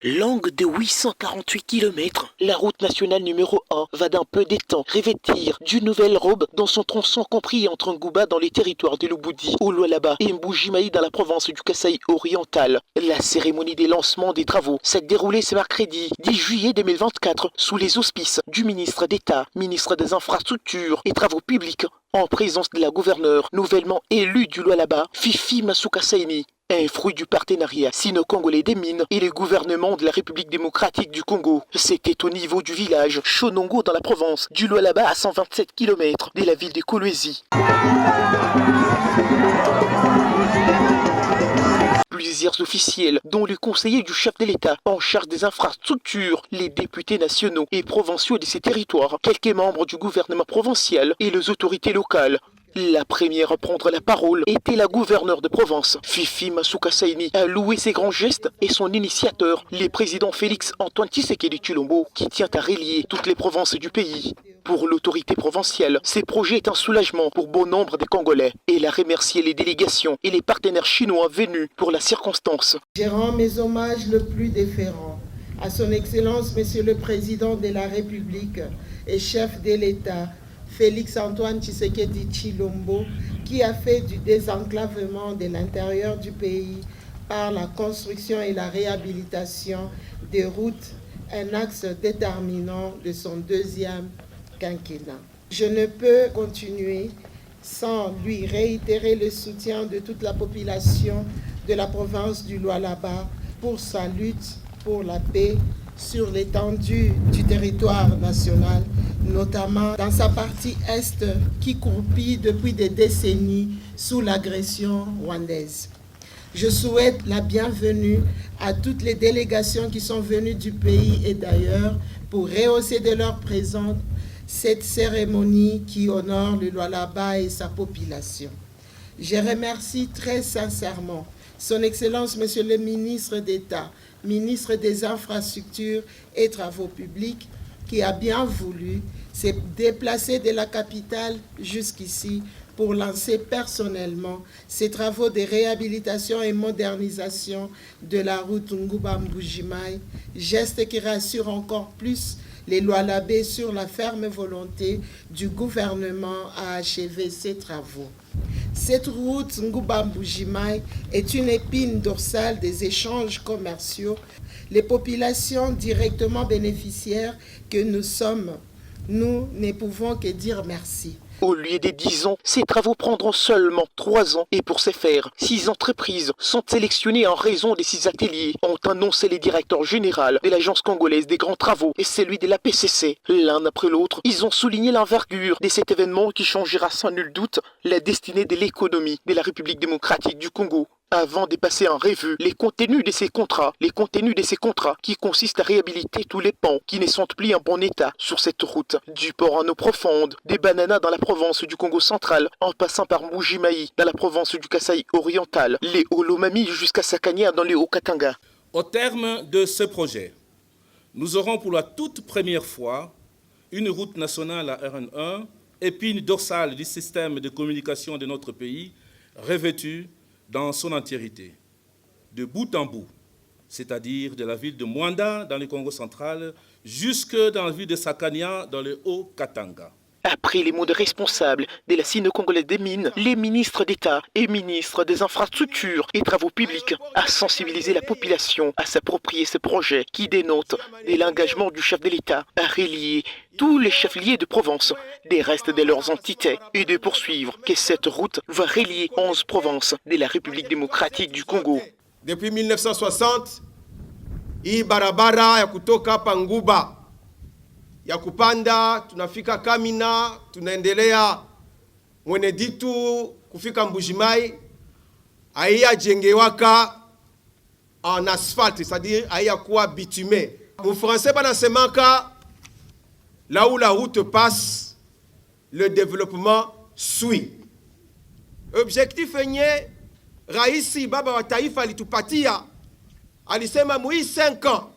Longue de 848 km, la route nationale numéro 1 va d'un peu d'étang revêtir d'une nouvelle robe dans son tronçon compris entre Ngouba dans les territoires de Lubudi, au Lualaba et Mbujimaï dans la province du Kasaï oriental. La cérémonie des lancements des travaux s'est déroulée ce mercredi 10 juillet 2024 sous les auspices du ministre d'État, ministre des Infrastructures et Travaux Publics, en présence de la gouverneure nouvellement élue du Lualaba, Fifi Masuka Saini. Un fruit du partenariat sino-congolais des mines et le gouvernement de la République démocratique du Congo. C'était au niveau du village Shonongo dans la province du Lualaba à 127 km de la ville de Kolwezi. Plusieurs officiels, dont le conseiller du chef de l'État en charge des infrastructures, les députés nationaux et provinciaux de ces territoires, quelques membres du gouvernement provincial et les autorités locales. La première à prendre la parole était la gouverneure de province, Fifi Masuka Saini, a loué ses grands gestes et son initiateur, le président Félix Antoine Tshisekedi Tshilombo, qui tient à relier toutes les provinces du pays. Pour l'autorité provinciale, ce projet est un soulagement pour bon nombre de Congolais. Elle a remercié les délégations et les partenaires chinois venus pour la circonstance. Je rends mes hommages le plus déférents à son Excellence Monsieur le Président de la République et chef de l'État, Félix Antoine Tshisekedi Tshilombo, qui a fait du désenclavement de l'intérieur du pays par la construction et la réhabilitation des routes un axe déterminant de son deuxième quinquennat. Je ne peux continuer sans lui réitérer le soutien de toute la population de la province du Lualaba pour sa lutte pour la paix sur l'étendue du territoire national, notamment dans sa partie est qui croupit depuis des décennies sous l'agression rwandaise. Je souhaite la bienvenue à toutes les délégations qui sont venues du pays et d'ailleurs pour rehausser de leur présence cette cérémonie qui honore le Lualaba et sa population. Je remercie très sincèrement Son Excellence Monsieur le ministre d'État, ministre des Infrastructures et Travaux Publics, qui a bien voulu se déplacer de la capitale jusqu'ici pour lancer personnellement ces travaux de réhabilitation et modernisation de la route Ngouba-Mbujimaï, geste qui rassure encore plus les Lualabais sur la ferme volonté du gouvernement à achever ces travaux. Cette route Ngouba-Mbujimaï est une épine dorsale des échanges commerciaux. Les populations directement bénéficiaires que nous sommes, nous ne pouvons que dire merci. Au lieu des 10 ans, ces travaux prendront seulement 3 ans et pour ce faire, 6 entreprises sont sélectionnées en raison de ces ateliers, ont annoncé les directeurs généraux de l'Agence congolaise des grands travaux et celui de la PCC. L'un après l'autre, ils ont souligné l'envergure de cet événement qui changera sans nul doute la destinée de l'économie de la République démocratique du Congo. Avant de passer en revue les contenus de ces contrats qui consistent à réhabiliter tous les ponts qui ne sont plus en bon état sur cette route, du port en eau profonde, des Bananas dans la province du Congo central, en passant par Mbujimaï dans la province du Kasaï oriental, les Hauts-Lomami jusqu'à Sakania dans les Hauts-Katanga. Au terme de ce projet, nous aurons pour la toute première fois une route nationale à RN1, épine dorsale du système de communication de notre pays, revêtue dans son entièreté, de bout en bout, c'est-à-dire de la ville de Mwanda dans le Congo central jusque dans la ville de Sakania dans le Haut-Katanga. Après les mots de responsables de la Sino-Congolaise des mines, les ministres d'État et ministres des Infrastructures et Travaux Publics a sensibilisé la population à s'approprier ce projet qui dénote de l'engagement du chef de l'État à relier tous les chefs-lieux de province des restes de leurs entités et de poursuivre que cette route va relier 11 provinces de la République démocratique du Congo. Depuis 1960, hii barabara ya kutoka hapa Ngouba ya kupanda tunafika Kamina, tunaendelea Mweneditu kufika Mbujimaï, haiyajengewaka en asphalte, c'est-à-dire haiyakuwa bitumé. En français banasemaka là où la route passe, le développement suit. Objectif yenye Raisi baba wa taifa alitupatia, alisema mui 5 ans,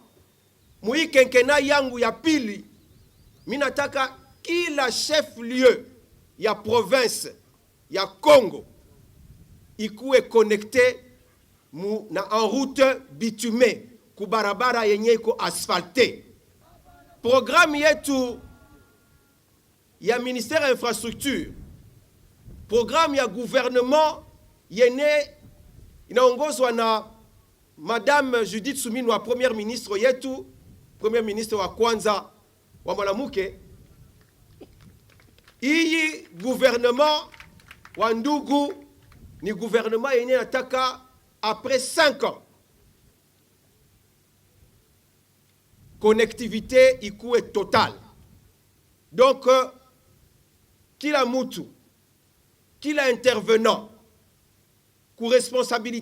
mui kenkena yangu ya pili, minataka kila chef-lieu ya province ya Congo ikuwe connecté na en route bitumée kubarabara yenye iko asfalte. Programu yetu ya ministère ya infrastructure, programu ya gouvernement yenye inaongozwa na Madame Judith Suminwa, premier ministre yetu, premier ministre wa kwanza wa mwanamke. Hii gouvernement wa ndugu ni gouvernement yenye nataka après 5 ans connectivité ikuwe totale. Donc kila mutu, kila intervenant ku responsabilité